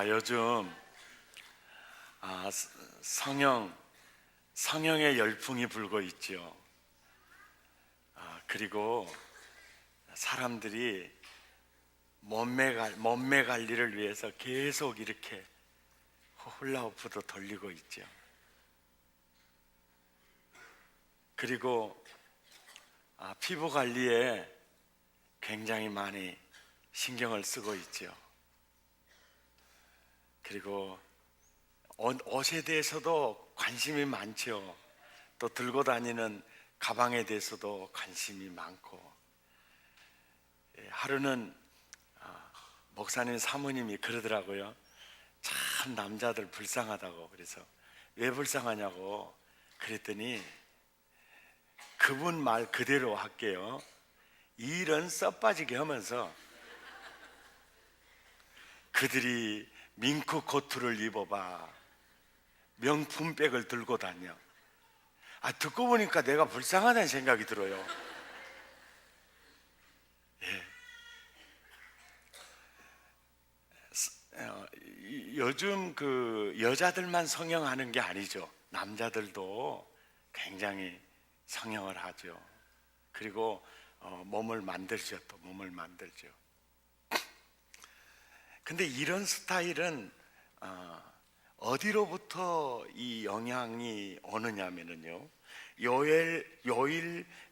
요즘 아, 성형의 열풍이 불고 있죠. 그리고 사람들이 몸매 관리를 위해서 계속 이렇게 훌라후프도 돌리고 있죠. 그리고 피부 관리에 굉장히 많이 신경을 쓰고 있죠. 그리고 옷에 대해서도 관심이 많죠. 또 들고 다니는 가방에 대해서도 관심이 많고, 하루는 목사님 사모님이 그러더라고요. 참 남자들 불쌍하다고. 그래서 왜 불쌍하냐고 그랬더니 그분 말 그대로 할게요. 일은 써 빠지게 하면서 그들이 밍크 코트를 입어봐, 명품백을 들고 다녀. 듣고 보니까 내가 불쌍하다는 생각이 들어요. 요즘 여자들만 성형하는 게 아니죠. 남자들도 굉장히 성형을 하죠. 그리고 몸을 만들죠. 또 몸을 만들죠. 근데 이런 스타일은 어디로부터 이 영향이 오느냐면요,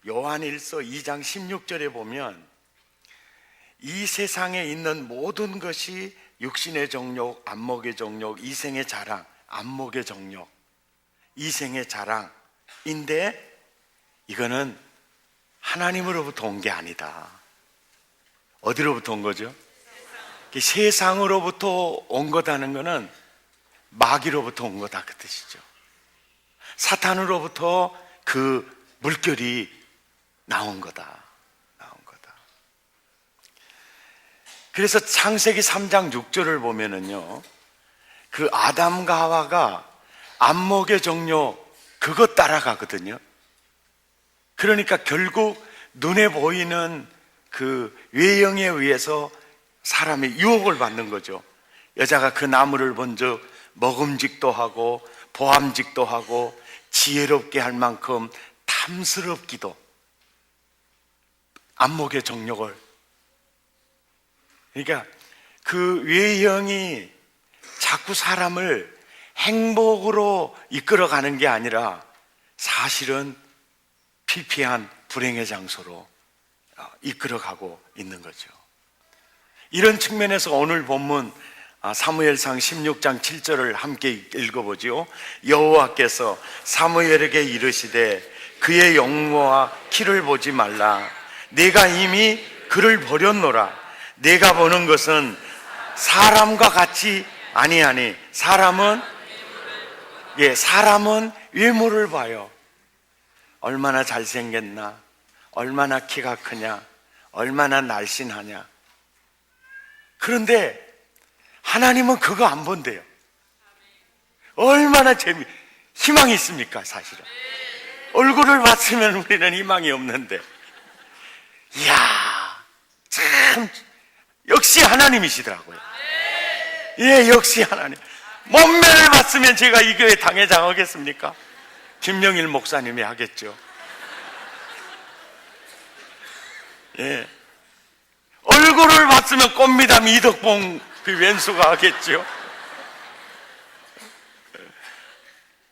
요한일서 2장 16절에 보면 이 세상에 있는 모든 것이 육신의 정욕, 안목의 정욕, 이생의 자랑, 안목의 정욕, 이생의 자랑인데 이거는 하나님으로부터 온 게 아니다. 어디로부터 온 거죠? 세상으로부터 온 거다는 것은 마귀로부터 온 거다 그 뜻이죠. 사탄으로부터 그 물결이 나온 거다. 그래서 창세기 3장 6절을 보면은요, 그 아담과 하와가 안목의 정욕 그것 따라가거든요. 그러니까 결국 눈에 보이는 그 외형에 의해서 사람이 유혹을 받는 거죠. 여자가 그 나무를 먼저 먹음직도 하고 보암직도 하고 지혜롭게 할 만큼 탐스럽기도, 안목의 정욕을. 그러니까 그 외형이 자꾸 사람을 행복으로 이끌어가는 게 아니라 사실은 피폐한 불행의 장소로 이끌어가고 있는 거죠. 이런 측면에서 오늘 본문 사무엘상 16장 7절을 함께 읽어보지요. 여호와께서 사무엘에게 이르시되 그의 영모와 키를 보지 말라. 내가 이미 그를 버렸노라. 내가 보는 것은 사람과 같이 아니하니 사람은 외모를 봐요. 얼마나 잘생겼나, 얼마나 키가 크냐, 얼마나 날씬하냐. 그런데 하나님은 그거 안 본대요. 얼마나 희망이 있습니까? 사실은 얼굴을 봤으면 우리는 희망이 없는데, 이야, 참 역시 하나님이시더라고요. 역시 하나님. 몸매를 봤으면 제가 이 교회 당회장 하겠습니까? 김명일 목사님이 하겠죠. 얼굴을 봤으면 꽃미담 이덕봉 그 왼수가 하겠죠.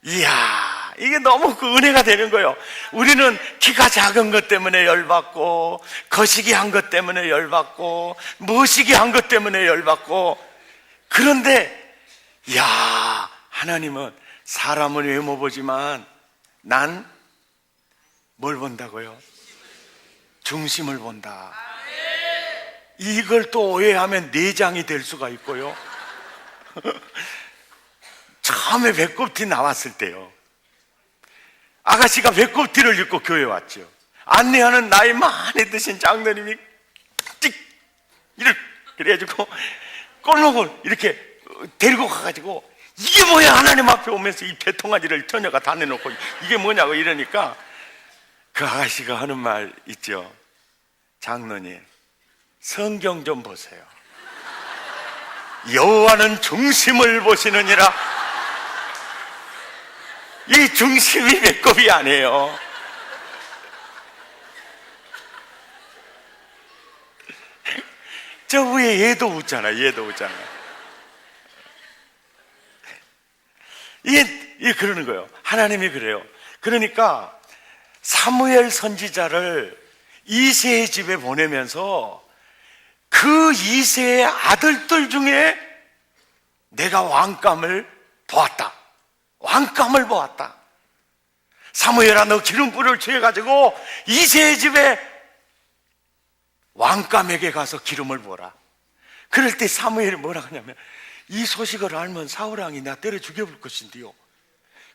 이야, 이게 너무 그 은혜가 되는 거예요. 우리는 키가 작은 것 때문에 열받고, 거시기 한 것 때문에 열받고, 멋시기 한 것 때문에 열받고. 그런데 이야, 하나님은 사람은 외모 보지만 난 뭘 본다고요? 중심을 본다. 이걸 또 오해하면 내장이 될 수가 있고요. 처음에 배꼽티 나왔을 때요, 아가씨가 배꼽티를 입고 교회 왔죠. 안내하는 나이 많이 드신 장로님이 그래가지고 꼴목을 이렇게 데리고 가가지고 이게 뭐야 하나님 앞에 오면서 이 배통아지를 처녀가 다 내놓고 이게 뭐냐고 이러니까 그 아가씨가 하는 말 있죠. 장로님, 성경 좀 보세요. 여호와는 중심을 보시느니라. 이 중심이 배꼽이 아니에요. 저 위에 얘도 웃잖아. 얘도 웃잖아. 이게 그러는 거예요. 하나님이 그래요. 그러니까 사무엘 선지자를 이새의 집에 보내면서 그 이새의 아들들 중에 내가 왕감을 보았다. 왕감을 보았다. 사무엘아, 너 기름불을 취해가지고 이새의 집에 왕감에게 가서 기름을 부어라. 그럴 때 사무엘이 뭐라 하냐면, 이 소식을 알면 사울왕이 나 때려 죽여볼 것인데요.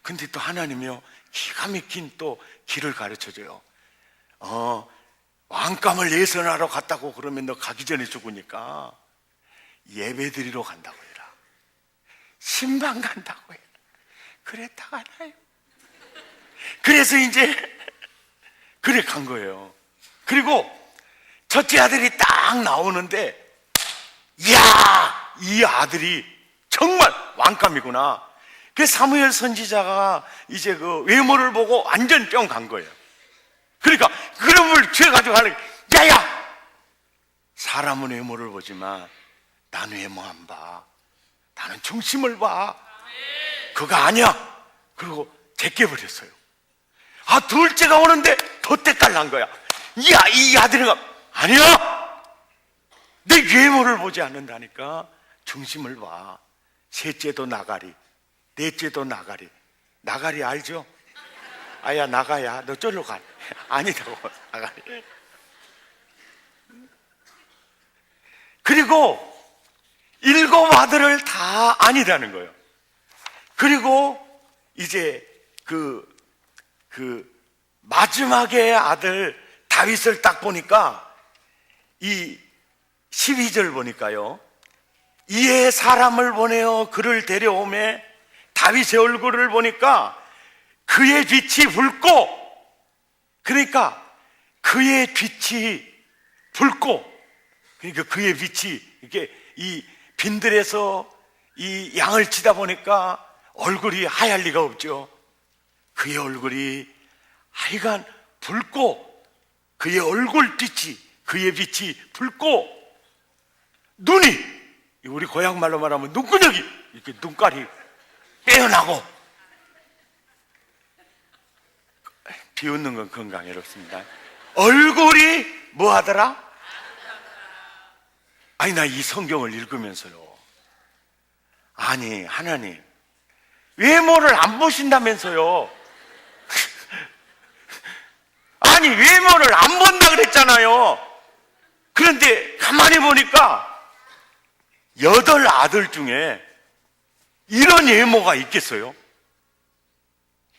근데 또 하나님이요, 기가 막힌 또 길을 가르쳐줘요. 왕감을 예선하러 갔다고 그러면 너 가기 전에 죽으니까 예배드리러 간다고 해라. 신방 간다고 해라. 그랬다가 나요. 그래서 이제 그래 간 거예요. 그리고 첫째 아들이 딱 나오는데, 이야, 이 아들이 정말 왕감이구나. 그 사무엘 선지자가 이제 그 외모를 보고 완전 뿅 간 거예요. 그러니까 그름을 죄가지고 하는, 야야, 사람은 외모를 보지만 난 외모 안 봐. 나는 중심을 봐. 그거 아니야. 그리고 제껴버렸어요. 둘째가 오는데 더 때깔 난 거야. 야, 이 아들이가 아니야. 내 외모를 보지 않는다니까. 중심을 봐. 셋째도 나가리, 넷째도 나가리. 나가리 알죠? 아야, 나가야, 너 절로 가. 아니다고, 나가리. 그리고 7 아들을 다 아니라는 거예요. 그리고 이제 그 마지막에 아들 다윗을 딱 보니까, 이 12절 보니까요, 이에 사람을 보내어 그를 데려오매 다윗의 얼굴을 보니까 그의 빛이 붉고, 그러니까 그의 빛이 붉고, 그러니까 그의 빛이 이렇게 이 빈들에서 이 양을 치다 보니까 얼굴이 하얄 리가 없죠. 그의 얼굴이 하여간 붉고, 그의 얼굴빛이, 그의 빛이 붉고, 눈이, 우리 고향 말로 말하면 눈구녕이, 이렇게 눈깔이 빼어나고. 비웃는 건 건강해롭습니다. 얼굴이 뭐 하더라? 아니, 나 이 성경을 읽으면서요, 아니 하나님, 외모를 안 보신다면서요. 아니, 외모를 안 본다 그랬잖아요. 그런데 가만히 보니까 8 아들 중에 이런 외모가 있겠어요?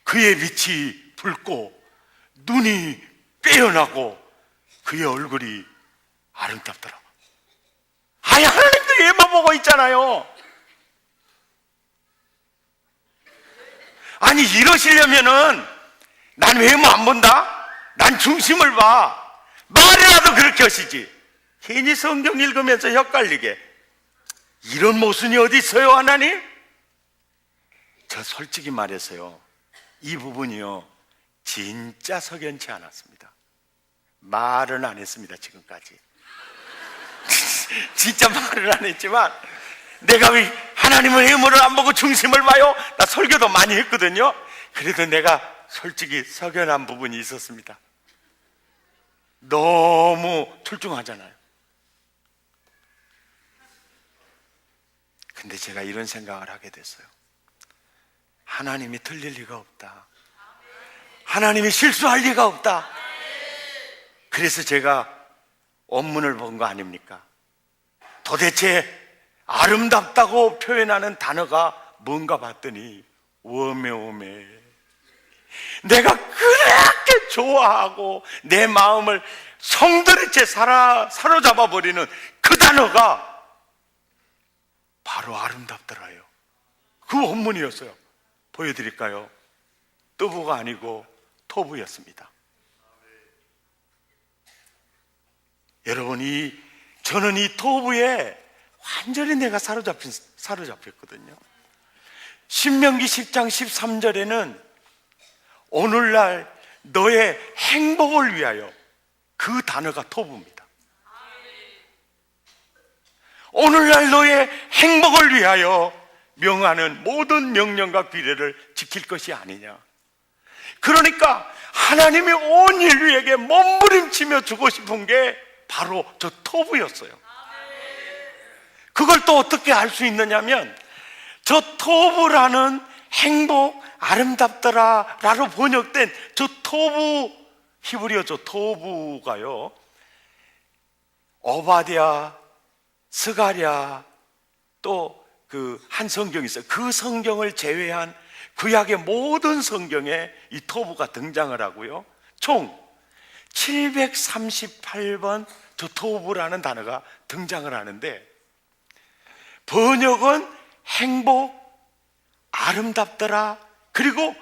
그의 빛이 붉고, 눈이 빼어나고, 그의 얼굴이 아름답더라. 아니, 하나님도 외모 보고 있잖아요. 아니, 이러시려면은 난 외모 안 본다? 난 중심을 봐. 말이라도 그렇게 하시지. 괜히 성경 읽으면서 헷갈리게. 이런 모순이 어디 있어요, 하나님? 저 솔직히 말해서요, 이 부분이요, 진짜 석연치 않았습니다. 말은 안 했습니다, 지금까지. 진짜 말을 안 했지만, 내가 왜 하나님은 외모를 안 보고 중심을 봐요? 나 설교도 많이 했거든요. 그래도 내가 솔직히 석연한 부분이 있었습니다. 너무 출중하잖아요. 근데 제가 이런 생각을 하게 됐어요. 하나님이 틀릴 리가 없다. 하나님이 실수할 리가 없다. 그래서 제가 원문을 본 거 아닙니까? 도대체 아름답다고 표현하는 단어가 뭔가 봤더니 워메오메. 내가 그렇게 좋아하고 내 마음을 성도리째 사로잡아 버리는 그 단어가 바로 아름답더라요. 그 원문이었어요. 보여드릴까요? 뜨부가 아니고 토부였습니다. 여러분, 저는 이 토부에 완전히 내가 사로잡혔거든요. 신명기 10장 13절에는 오늘날 너의 행복을 위하여, 그 단어가 토부입니다. 오늘날 너의 행복을 위하여 명하는 모든 명령과 규례를 지킬 것이 아니냐. 그러니까 하나님이 온 인류에게 몸부림치며 주고 싶은 게 바로 저 토부였어요. 그걸 또 어떻게 알 수 있느냐면, 저 토부라는 행복, 아름답더라 라로 번역된 저 토부, 히브리어 저 토부가요, 오바댜, 스가랴, 또 그 한 성경이 있어요. 그 성경을 제외한 구약의 모든 성경에 이 토부가 등장을 하고요, 총 738번 저 토부라는 단어가 등장을 하는데, 번역은 행복, 아름답더라, 그리고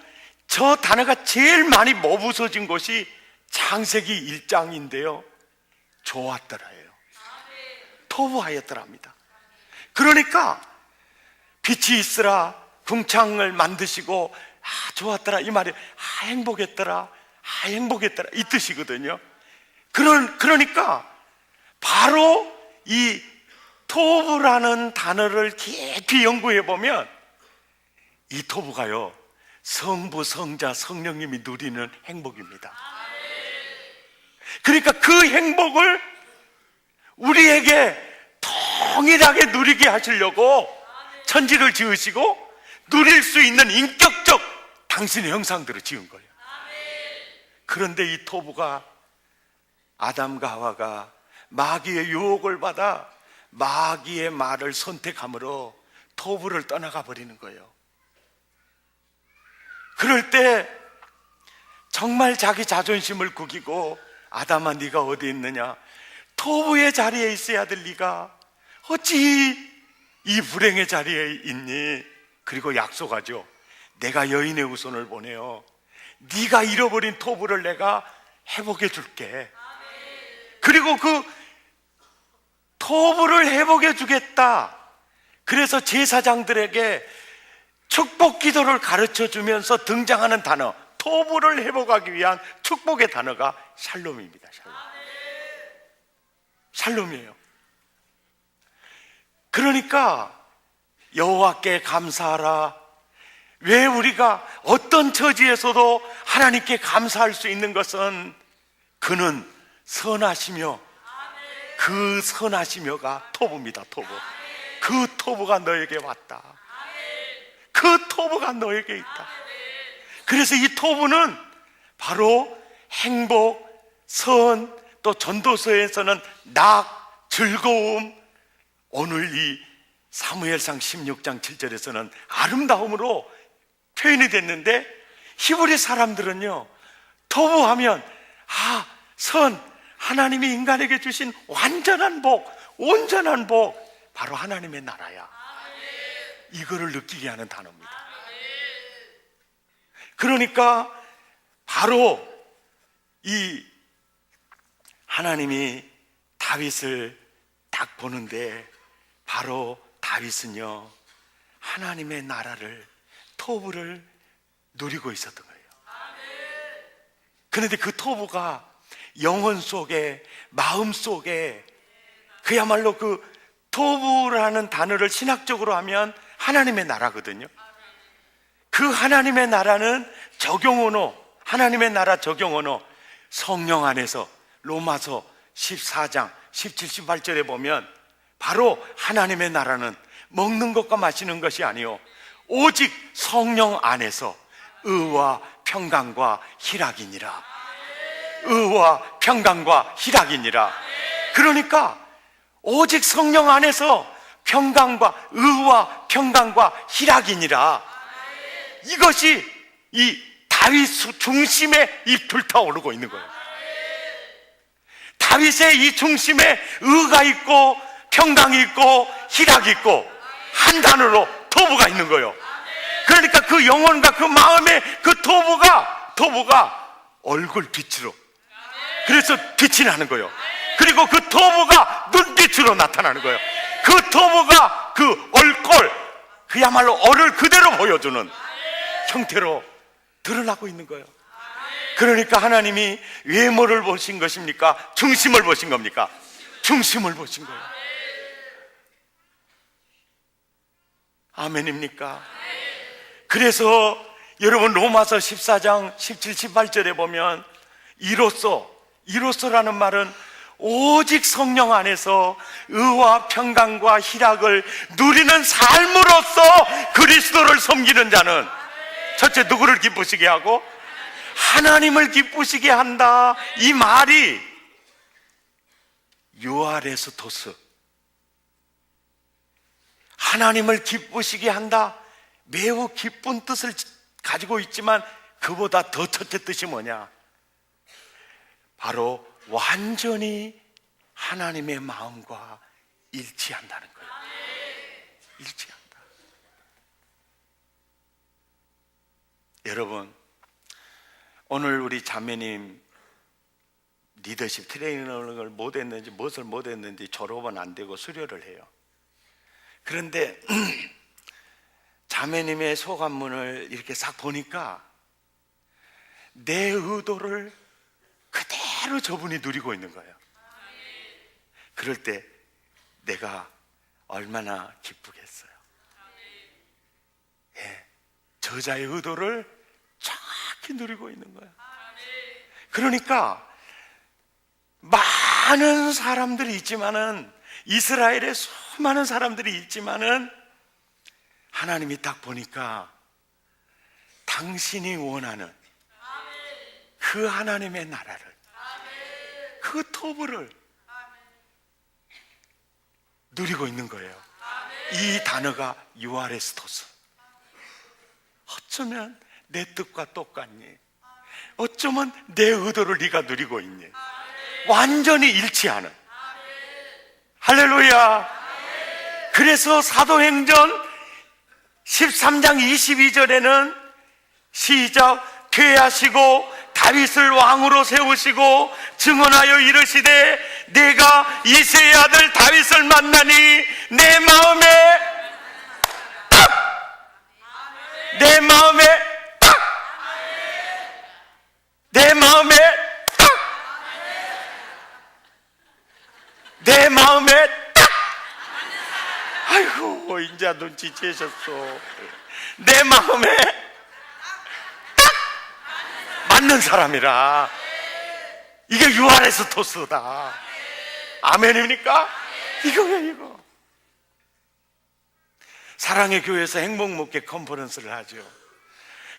저 단어가 제일 많이 머부서진 곳이 창세기 1장인데요 좋았더라예요. 토부하였더랍니다. 그러니까 빛이 있으라, 궁창을 만드시고 좋았더라, 이 말이 행복했더라, 행복했더라 이 뜻이거든요. 그러니까 바로 이 토부라는 단어를 깊이 연구해 보면 이 토부가요, 성부, 성자, 성령님이 누리는 행복입니다. 그러니까 그 행복을 우리에게 동일하게 누리게 하시려고 천지를 지으시고 누릴 수 있는 인격적 당신의 형상대로 지은 거예요. 그런데 이 토부가 아담과 하와가 마귀의 유혹을 받아 마귀의 말을 선택함으로 토부를 떠나가 버리는 거예요. 그럴 때 정말 자기 자존심을 구기고, 아담아 네가 어디 있느냐, 토부의 자리에 있어야 될 네가 어찌 이 불행의 자리에 있니? 그리고 약속하죠. 내가 여인의 후손을 보내어 네가 잃어버린 토부를 내가 회복해 줄게. 그리고 그 토부를 회복해 주겠다. 그래서 제사장들에게 축복 기도를 가르쳐 주면서 등장하는 단어, 토부를 회복하기 위한 축복의 단어가 샬롬입니다. 샬롬이에요. 그러니까 여호와께 감사하라. 왜 우리가 어떤 처지에서도 하나님께 감사할 수 있는 것은 그는 선하시며, 그 선하시며가 토부입니다. 토부. 그 토부가 너에게 왔다. 그 토부가 너에게 있다. 그래서 이 토부는 바로 행복, 선, 또 전도서에서는 낙, 즐거움, 오늘 이 사무엘상 16장 7절에서는 아름다움으로 표현이 됐는데, 히브리 사람들은요, 토부하면 선, 하나님이 인간에게 주신 완전한 복, 온전한 복, 바로 하나님의 나라야, 이거를 느끼게 하는 단어입니다. 그러니까 바로 이 하나님이 다윗을 딱 보는데, 바로 다윗은요 하나님의 나라를, 토부를 누리고 있었던 거예요. 그런데 그 토부가 영혼 속에, 마음 속에, 그야말로 그 토부라는 단어를 신학적으로 하면 하나님의 나라거든요. 그 하나님의 나라는 적용언어, 하나님의 나라 적용언어, 성령 안에서 로마서 14장 17, 18절에 보면 바로 하나님의 나라는 먹는 것과 마시는 것이 아니요 오직 성령 안에서 의와 평강과 희락이니라. 의와 평강과 희락이니라. 그러니까 오직 성령 안에서 평강과 의와 평강과 희락이니라. 이것이 이 다윗 중심에 이 불타오르고 있는 거예요. 다윗의 이 중심에 의가 있고 평강이 있고 희락이 있고 한 단어로 토부가 있는 거예요. 그러니까 그 영혼과 그 마음의 그 토부가 얼굴 빛으로, 그래서 빛이 나는 거예요. 그리고 그 토부가 눈빛으로 나타나는 거예요. 그 토부가 그 얼꼴, 그야말로 얼을 그대로 보여주는 형태로 드러나고 있는 거예요. 그러니까 하나님이 외모를 보신 것입니까? 중심을 보신 겁니까? 중심을 보신 거예요. 아멘입니까? 그래서 여러분 로마서 14장 17, 18절에 보면 이로써라는 말은 오직 성령 안에서 의와 평강과 희락을 누리는 삶으로써 그리스도를 섬기는 자는 첫째 누구를 기쁘시게 하고 하나님을 기쁘시게 한다. 이 말이 유아레스토스, 하나님을 기쁘시게 한다, 매우 기쁜 뜻을 가지고 있지만 그보다 더 첫째 뜻이 뭐냐? 바로 완전히 하나님의 마음과 일치한다는 거예요. 일치한다. 여러분, 오늘 우리 자매님 리더십 트레이닝을 못했는지 무엇을 못했는지 졸업은 안 되고 수료를 해요. 그런데 자매님의 소감문을 이렇게 싹 보니까 내 의도를 그대로 저분이 누리고 있는 거예요. 그럴 때 내가 얼마나 기쁘겠어요. 예, 저자의 의도를 정확히 누리고 있는 거예요. 그러니까 많은 사람들이 있지만은, 이스라엘에 수많은 사람들이 있지만은 하나님이 딱 보니까 당신이 원하는 그 하나님의 나라를, 그 토부를 누리고 있는 거예요. 이 단어가 유아레스토스. 어쩌면 내 뜻과 똑같니? 어쩌면 내 의도를 네가 누리고 있니? 완전히 일치하는. 할렐루야. 그래서 사도행전 13장 22절에는 시작, 쾌하시고 다윗을 왕으로 세우시고 증언하여 이르시되 내가 이새의 아들 다윗을 만나니 내 마음에 내 마음에 내 마음에 내 마음에 아이고 인자 눈치채셨어. 내 마음에 딱 맞는 사람이라. 이게 유아레스토스다. 아멘입니까? 이거예요, 이거. 사랑의 교회에서 행복목회 컨퍼런스를 하죠.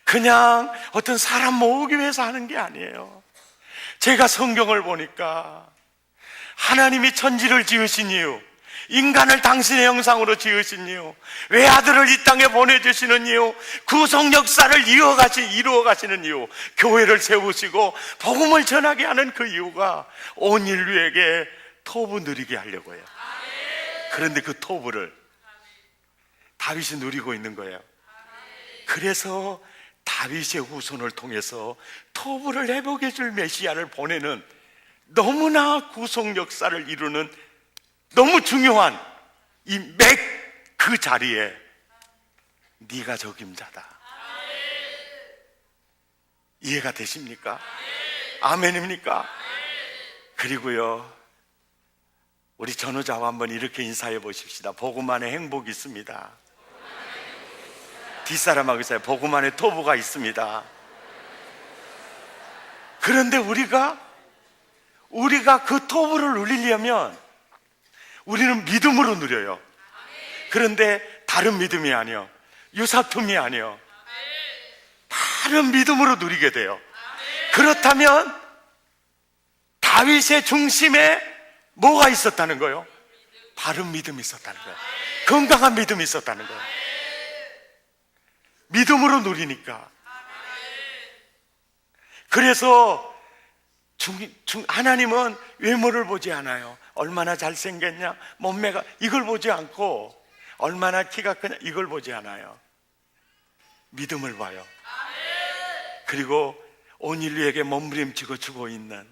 그냥 어떤 사람 모으기 위해서 하는 게 아니에요. 제가 성경을 보니까 하나님이 천지를 지으신 이유, 인간을 당신의 형상으로 지으신 이유, 외아들을 이 땅에 보내주시는 이유, 구속 역사를 이루어 가시는 이유, 교회를 세우시고 복음을 전하게 하는 그 이유가 온 인류에게 토부 누리게 하려고 해요. 그런데 그 토부를 다윗이 누리고 있는 거예요. 그래서 다윗의 후손을 통해서 토부를 회복해 줄 메시아를 보내는, 너무나 구속 역사를 이루는 너무 중요한 이 그 자리에 네가 적임자다. 이해가 되십니까? 아멘입니까? 그리고요, 우리 전우자와 한번 이렇게 인사해 보십시다. 복음 안에 행복이 있습니다. 뒷사람하고 있어요. 복음 안에 토부가 있습니다. 그런데 우리가 그 토부를 누리려면 우리는 믿음으로 누려요. 그런데 다른 믿음이 아니요, 유사품이 아니요, 다른 믿음으로 누리게 돼요. 그렇다면 다윗의 중심에 뭐가 있었다는 거예요? 바른 믿음이 있었다는 거예요. 건강한 믿음이 있었다는 거예요. 믿음으로 누리니까. 그래서 하나님은 외모를 보지 않아요. 얼마나 잘생겼냐, 몸매가, 이걸 보지 않고 얼마나 키가 크냐, 이걸 보지 않아요. 믿음을 봐요. 그리고 온 인류에게 몸부림치고 주고 있는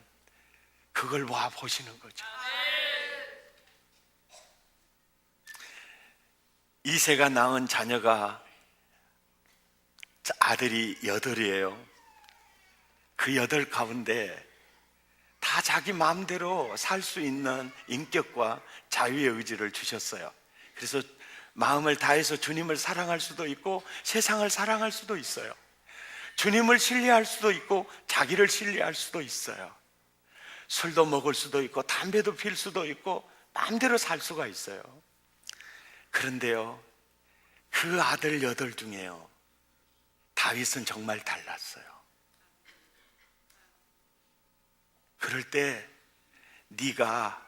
그걸 와 보시는 거죠. 이새가 낳은 자녀가 아들이 8이에요. 그 8 가운데 다 자기 마음대로 살 수 있는 인격과 자유의 의지를 주셨어요. 그래서 마음을 다해서 주님을 사랑할 수도 있고 세상을 사랑할 수도 있어요. 주님을 신뢰할 수도 있고 자기를 신뢰할 수도 있어요. 술도 먹을 수도 있고 담배도 필 수도 있고 마음대로 살 수가 있어요. 그런데요, 그 아들 8 중에요, 다윗은 정말 달랐어요. 그럴 때 네가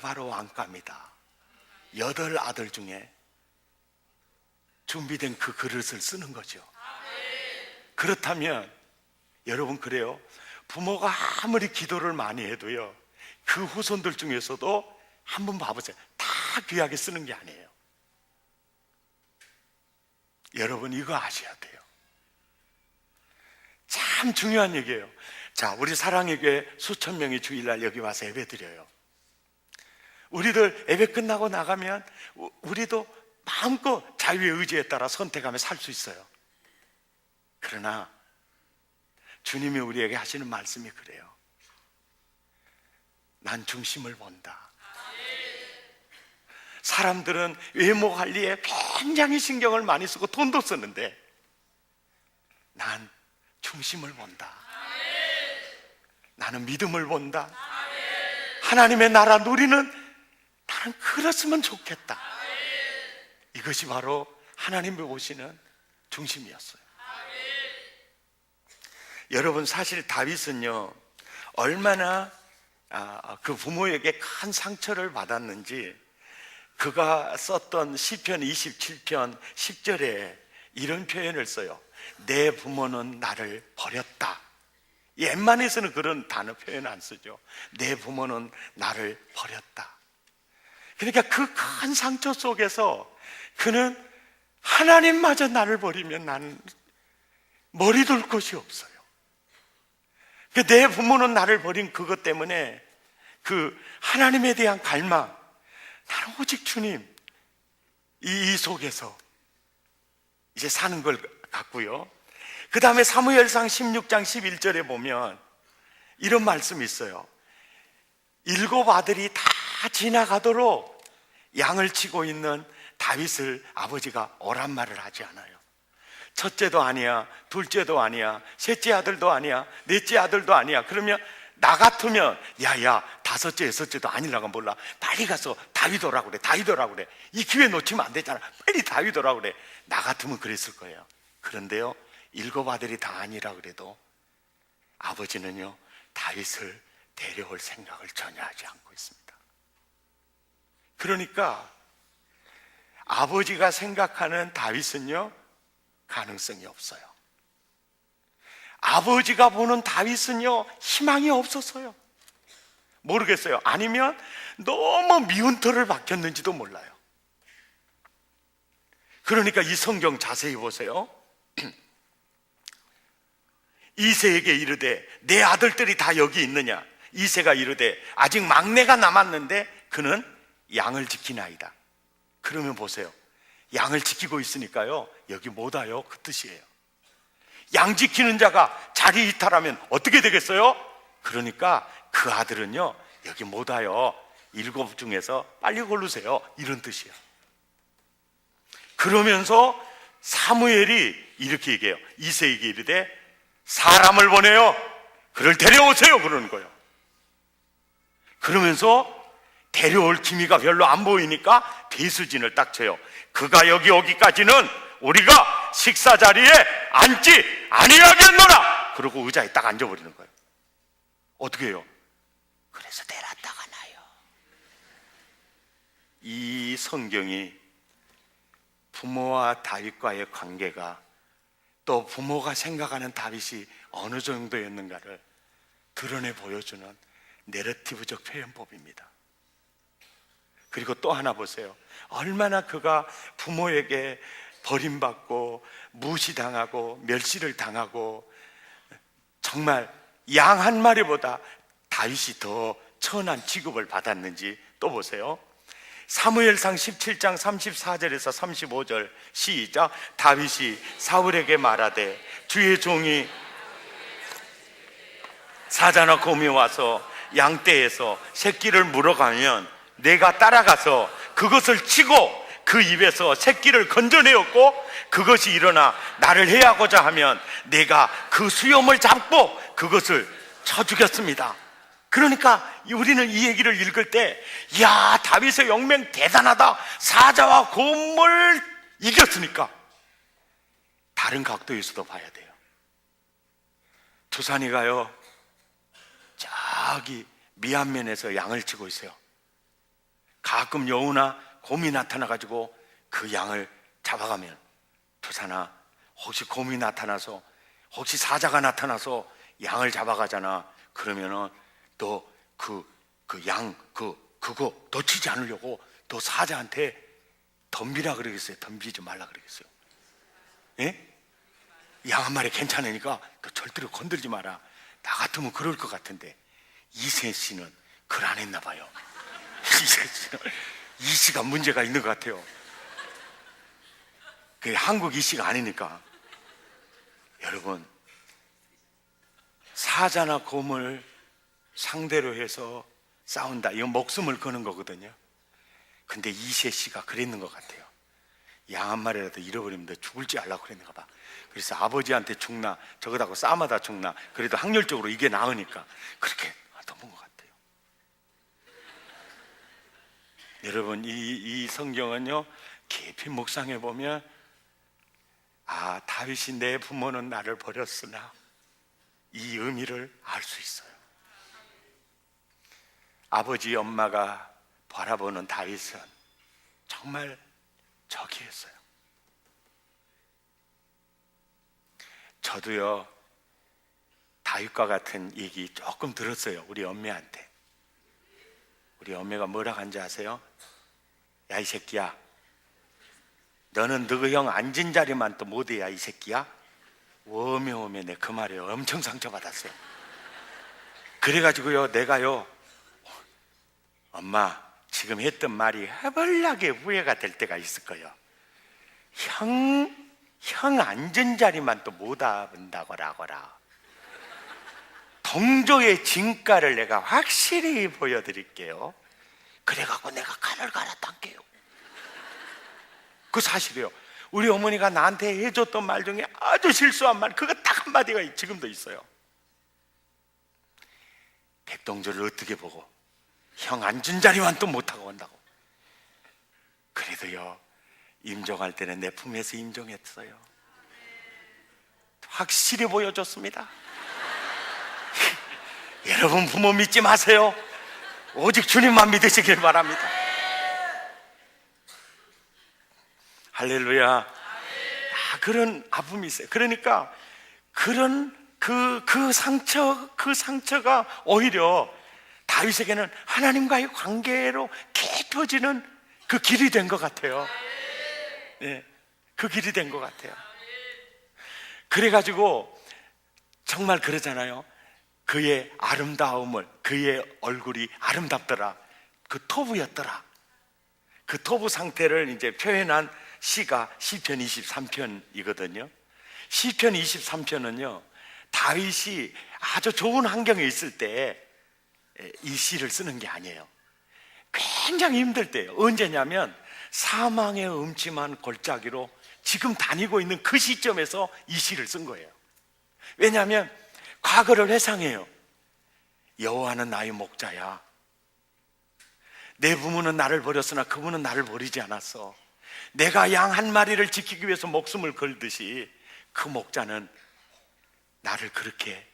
바로 왕감이다. 8 아들 중에 준비된 그 그릇을 쓰는 거죠. 그렇다면 여러분, 그래요, 부모가 아무리 기도를 많이 해도요, 그 후손들 중에서도 한번 봐보세요. 다 귀하게 쓰는 게 아니에요. 여러분, 이거 아셔야 돼요. 참 중요한 얘기예요. 자, 우리 사랑의 교회 수천 명이 주일날 여기 와서 예배 드려요. 우리들 예배 끝나고 나가면 우리도 마음껏 자유의 의지에 따라 선택하며 살 수 있어요. 그러나 주님이 우리에게 하시는 말씀이 그래요. 난 중심을 본다. 사람들은 외모 관리에 굉장히 신경을 많이 쓰고 돈도 쓰는데 난 중심을 본다. 나는 믿음을 본다. 하나님의 나라 누리는 나는 그랬으면 좋겠다. 이것이 바로 하나님이 보시는 중심이었어요. 여러분, 사실 다윗은요, 얼마나 그 부모에게 큰 상처를 받았는지 그가 썼던 시편 27편 10절에 이런 표현을 써요. 내 부모는 나를 버렸다. 웬만해서는 그런 단어 표현 안 쓰죠. 내 부모는 나를 버렸다. 그러니까 그 큰 상처 속에서 그는 하나님마저 나를 버리면 나는 머리 둘 곳이 없어요. 내 부모는 나를 버린 그것 때문에 그 하나님에 대한 갈망, 나는 오직 주님, 이 속에서 이제 사는 걸 같고요. 그 다음에 사무엘상 16장 11절에 보면 이런 말씀이 있어요. 7 아들이 다 지나가도록 양을 치고 있는 다윗을 아버지가 오란 말을 하지 않아요. 첫째도 아니야, 둘째도 아니야, 셋째 아들도 아니야, 넷째 아들도 아니야. 그러면 나 같으면 야야 5째, 6째도 아니라고 몰라. 빨리 가서 다윗 오라고 그래. 다윗 오라고 그래. 이 기회 놓치면 안 되잖아. 빨리 다윗 오라고 그래. 나 같으면 그랬을 거예요. 그런데요, 7 아들이 다 아니라 그래도 아버지는요, 다윗을 데려올 생각을 전혀 하지 않고 있습니다. 그러니까 아버지가 생각하는 다윗은요, 가능성이 없어요. 아버지가 보는 다윗은요, 희망이 없었어요. 모르겠어요. 아니면 너무 미운 털을 박혔는지도 몰라요. 그러니까 이 성경 자세히 보세요. 이새에게 이르되 내 아들들이 다 여기 있느냐. 이새가 이르되 아직 막내가 남았는데 그는 양을 지키나이다. 그러면 보세요. 양을 지키고 있으니까요, 여기 못 와요. 그 뜻이에요. 양 지키는 자가 자기 이탈하면 어떻게 되겠어요? 그러니까 그 아들은요, 여기 못 와요. 7 중에서 빨리 고르세요. 이런 뜻이에요. 그러면서 사무엘이 이렇게 얘기해요. 이새에게 이르되 사람을 보내요. 그를 데려오세요. 그러는 거예요. 그러면서 데려올 기미가 별로 안 보이니까 배수진을 딱 쳐요. 그가 여기 오기까지는 우리가 식사 자리에 앉지 아니하겠노라. 그러고 의자에 딱 앉아버리는 거예요. 어떻게 해요? 그래서 데려다가 놔요. 이 성경이 부모와 다윗과의 관계가, 또 부모가 생각하는 다윗이 어느 정도였는가를 드러내 보여주는 내러티브적 표현법입니다. 그리고 또 하나 보세요. 얼마나 그가 부모에게 버림받고 무시당하고 멸시를 당하고 정말 양 한 마리보다 다윗이 더 천한 취급을 받았는지 또 보세요. 사무엘상 17장 34절에서 35절 시작. 다윗이 사울에게 말하되 주의 종이 사자나 곰이 와서 양떼에서 새끼를 물어가면 내가 따라가서 그것을 치고 그 입에서 새끼를 건져내었고 그것이 일어나 나를 해하고자 하면 내가 그 수염을 잡고 그것을 쳐 죽였습니다. 그러니까 우리는 이 얘기를 읽을 때, 야, 다윗의 용맹 대단하다. 사자와 곰을 이겼으니까 다른 각도에서도 봐야 돼요. 두산이가요, 저기 미안면에서 양을 치고 있어요. 가끔 여우나 곰이 나타나가지고 그 양을 잡아가면, 두산아, 혹시 곰이 나타나서, 혹시 사자가 나타나서 양을 잡아가잖아. 그러면은 너 그거 놓치지 않으려고 너 사자한테 덤비라 그러겠어요? 덤비지 말라 그러겠어요? 예? 양 한 마리 괜찮으니까 너 절대로 건들지 마라. 나 같으면 그럴 것 같은데 이세 씨는 그걸 안 했나 봐요. 이세 씨는 이씨가 문제가 있는 것 같아요. 그게 한국 이씨가 아니니까. 여러분, 사자나 곰을 상대로 해서 싸운다, 이건 목숨을 거는 거거든요. 근데 이세 씨가 그랬는 것 같아요. 양 한 마리라도 잃어버리면 너 죽을지 알라고 그랬는가 봐. 그래서 아버지한테 죽나 저거다고 싸움하다 죽나 그래도 확률적으로 이게 나으니까 그렇게 덮은 것 같아요. 여러분, 이 성경은요, 깊이 묵상해 보면, 아, 다윗이 내 부모는 나를 버렸으나 이 의미를 알 수 있어요. 아버지 엄마가 바라보는 다윗은 정말 저기였어요. 저도요, 다윗과 같은 얘기 조금 들었어요. 우리 엄매한테. 우리 엄매가 뭐라 한지 아세요? 야, 이 새끼야, 너는 너희 형 앉은 자리만 또 못해야 이 새끼야? 워메워메 내 그 말에 엄청 상처받았어요. 그래가지고요, 내가요, 엄마, 지금 했던 말이 해벌나게 후회가 될 때가 있을 거예요. 형 앉은 자리만 또 못 잡는다거라. 동조의 진가를 내가 확실히 보여드릴게요. 그래갖고 내가 칼을 갈아탄게요. 그 사실이에요. 우리 어머니가 나한테 해줬던 말 중에 아주 실수한 말, 그거 딱 한마디가 지금도 있어요. 백동조를 어떻게 보고 형 앉은 자리만 또 못하고 온다고. 그래도요, 임종할 때는 내 품에서 임종했어요. 확실히 보여줬습니다. 여러분, 부모 믿지 마세요. 오직 주님만 믿으시길 바랍니다. 할렐루야. 아, 그런 아픔이 있어요. 그러니까 그런 그 상처가 오히려 다윗에게는 하나님과의 관계로 깊어지는 그 길이 된 것 같아요. 네, 그 길이 된 것 같아요. 그래가지고 정말 그러잖아요. 그의 아름다움을, 그의 얼굴이 아름답더라, 그 토부였더라. 그 토부 상태를 이제 표현한 시가 시편 23편이거든요. 시편 23편은요, 다윗이 아주 좋은 환경에 있을 때 이 시를 쓰는 게 아니에요. 굉장히 힘들 때예요. 언제냐면 사망의 음침한 골짜기로 지금 다니고 있는 그 시점에서 이 시를 쓴 거예요. 왜냐하면 과거를 회상해요. 여호와는 나의 목자야. 내 부모는 나를 버렸으나 그분은 나를 버리지 않았어. 내가 양 한 마리를 지키기 위해서 목숨을 걸듯이 그 목자는 나를 그렇게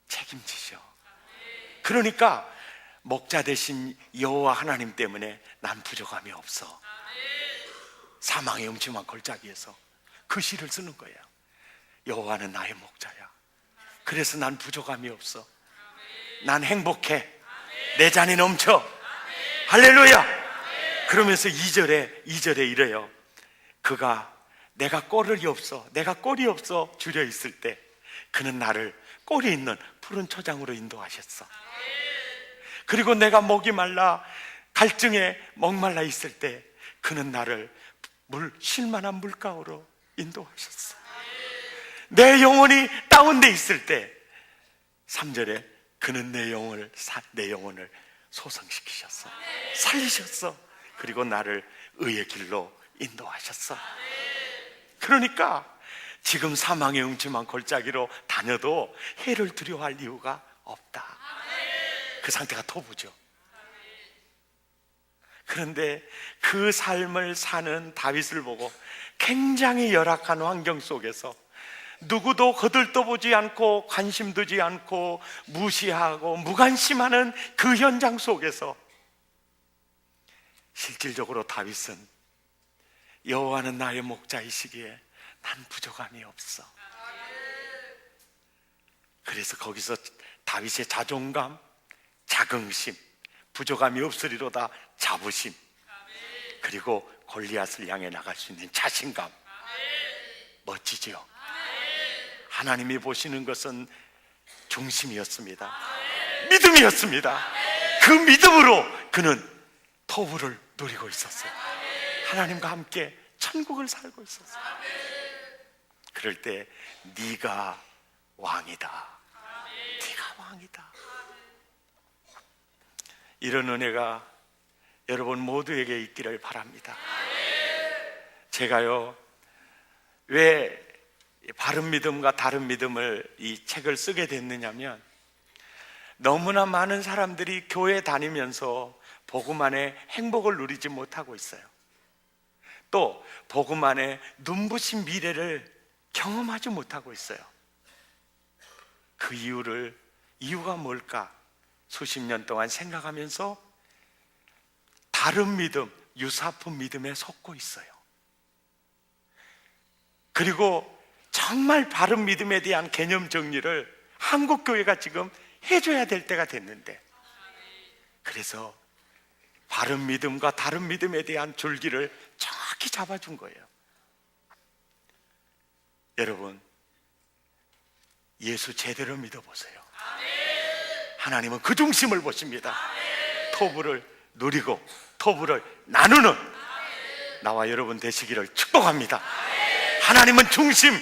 책임지셔. 그러니까 목자 대신 여호와 하나님 때문에 난 부족함이 없어. 사망의 음침한 골짜기에서 그 시를 쓰는 거예요. 여호와는 나의 목자야. 그래서 난 부족함이 없어. 난 행복해. 내 잔이 넘쳐. 할렐루야. 그러면서 2절에 이래요. 그가 내가 꼴이 없어 주려 있을 때 그는 나를 꼴이 있는 푸른 초장으로 인도하셨어. 그리고 내가 목이 말라 갈증에 목말라 있을 때 그는 나를 쉴만한 물가로 인도하셨어. 내 영혼이 다운돼 있을 때 3절에 그는 내 영혼을 소성시키셨어. 살리셨어. 그리고 나를 의의 길로 인도하셨어. 그러니까 지금 사망의 음침한 골짜기로 다녀도 해를 두려워할 이유가 없다. 그 상태가 토부죠. 그런데 그 삶을 사는 다윗을 보고 굉장히 열악한 환경 속에서 누구도 거들떠보지 않고 관심 두지 않고 무시하고 무관심하는 그 현장 속에서 실질적으로 다윗은 여호와는 나의 목자이시기에 난 부족함이 없어. 그래서 거기서 다윗의 자존감, 자긍심, 부족함이 없으리로다 자부심, 그리고 골리앗을 향해 나갈 수 있는 자신감. 멋지지요? 하나님이 보시는 것은 중심이었습니다. 믿음이었습니다. 그 믿음으로 그는 토부를 누리고 있었어요. 하나님과 함께 천국을 살고 있었어요. 그럴 때 네가 왕이다. 네가 왕이다. 이런 은혜가 여러분 모두에게 있기를 바랍니다. 제가요, 왜 바른 믿음과 다른 믿음을 이 책을 쓰게 됐느냐면, 너무나 많은 사람들이 교회 다니면서 복음 안에 행복을 누리지 못하고 있어요. 또 복음 안에 눈부신 미래를 경험하지 못하고 있어요. 그 이유가 뭘까? 수십 년 동안 생각하면서 다른 믿음, 유사품 믿음에 속고 있어요. 그리고 정말 바른 믿음에 대한 개념 정리를 한국 교회가 지금 해줘야 될 때가 됐는데, 그래서 바른 믿음과 다른 믿음에 대한 줄기를 정확히 잡아준 거예요. 여러분, 예수 제대로 믿어보세요. 하나님은 그 중심을 보십니다. 토부를 누리고 토부를 나누는 나와 여러분 되시기를 축복합니다. 하나님은 중심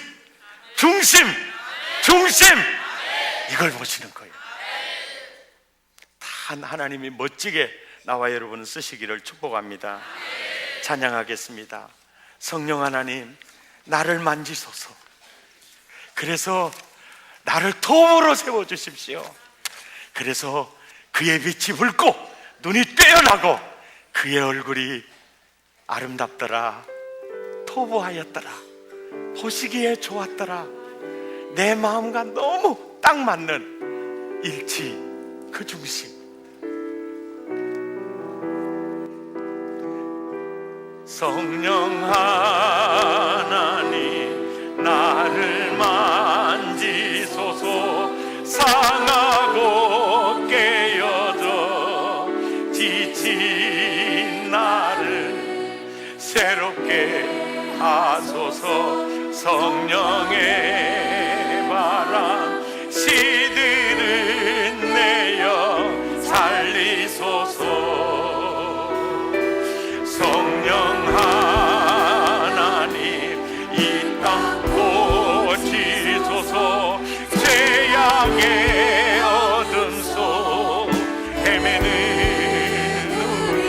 이걸 보시는 거예요. 다 하나님이 멋지게 나와 여러분을 쓰시기를 축복합니다. 찬양하겠습니다. 성령 하나님, 나를 만지소서. 그래서 나를 토부로 세워주십시오. 그래서 그의 빛이 붉고 눈이 떼어나고 그의 얼굴이 아름답더라, 토부하였더라, 보시기에 좋았더라. 내 마음과 너무 딱 맞는 일치, 그 중심. 성령 하나님, 나를 만지소서. 상하고 깨어져 지친 나를 새롭게 하소서. 성령의 바람 시드는 내 영 살리소서. 성령 하나님, 이 땅 고치소서. 죄악의 어둠 속 헤매는 우리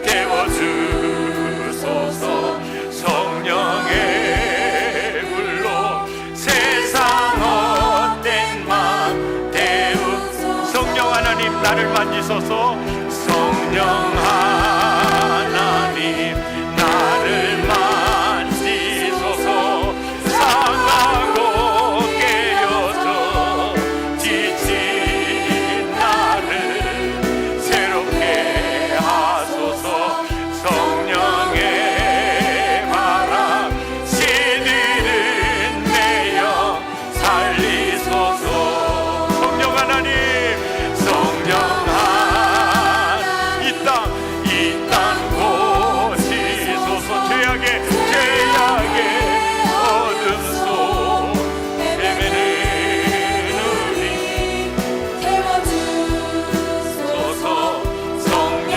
태워주소서. 성령의 불로 세상 헛된 맘 태우소서. 성령 하나님, 나를 만지소서. 성령 하나님, 나를 만지소서. 상하고 깨어져 지친 나를 새롭게 하소서. 성령의 바람 시드는 내 영 살리소서. 성령 하나님, 성령 이 땅 고치소서. 죄악의 어둠 속 헤매는 우리 태워주소서. 성령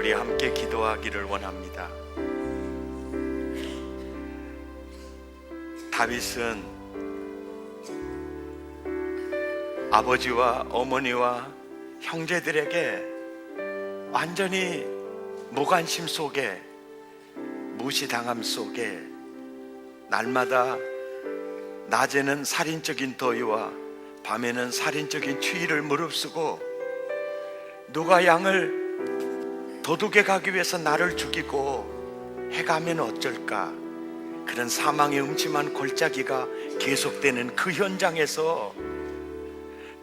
우리 함께 기도하기를 원합니다. 다윗은 아버지와 어머니와 형제들에게 완전히 무관심 속에, 무시당함 속에 날마다 낮에는 살인적인 더위와 밤에는 살인적인 추위를 무릅쓰고 누가 양을 도둑에 가기 위해서 나를 죽이고 해가면 어쩔까, 그런 사망의 음침한 골짜기가 계속되는 그 현장에서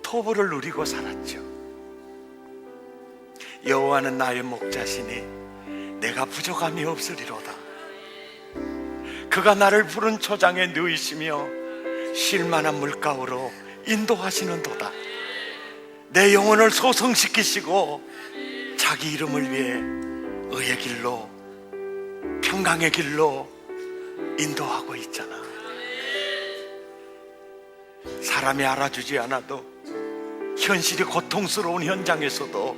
토부를 누리고 살았죠. 여호와는 나의 목자시니 내가 부족함이 없으리로다. 그가 나를 푸른 초장에 누이시며 쉴만한 물가로 인도하시는도다. 내 영혼을 소성시키시고 자기 이름을 위해 의의 길로, 평강의 길로 인도하고 있잖아. 사람이 알아주지 않아도, 현실이 고통스러운 현장에서도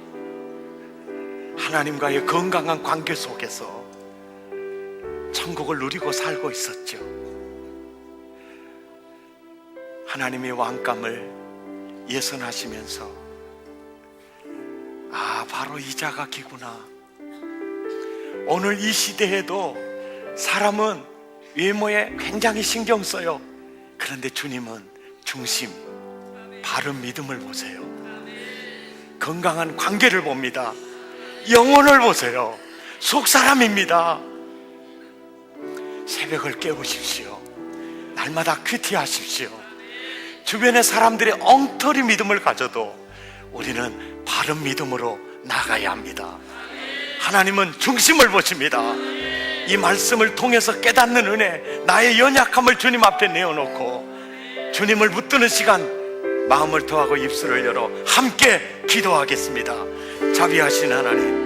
하나님과의 건강한 관계 속에서 천국을 누리고 살고 있었죠. 하나님의 왕감을 예선하시면서, 아, 바로 이 자가 기구나. 오늘 이 시대에도 사람은 외모에 굉장히 신경 써요. 그런데 주님은 중심, 바른 믿음을 보세요. 건강한 관계를 봅니다. 영혼을 보세요. 속사람입니다. 새벽을 깨우십시오. 날마다 큐티하십시오. 주변의 사람들의 엉터리 믿음을 가져도 우리는 바른 믿음으로 나가야 합니다. 하나님은 중심을 보십니다. 이 말씀을 통해서 깨닫는 은혜, 나의 연약함을 주님 앞에 내어놓고 주님을 붙드는 시간, 마음을 토하고 입술을 열어 함께 기도하겠습니다. 자비하신 하나님,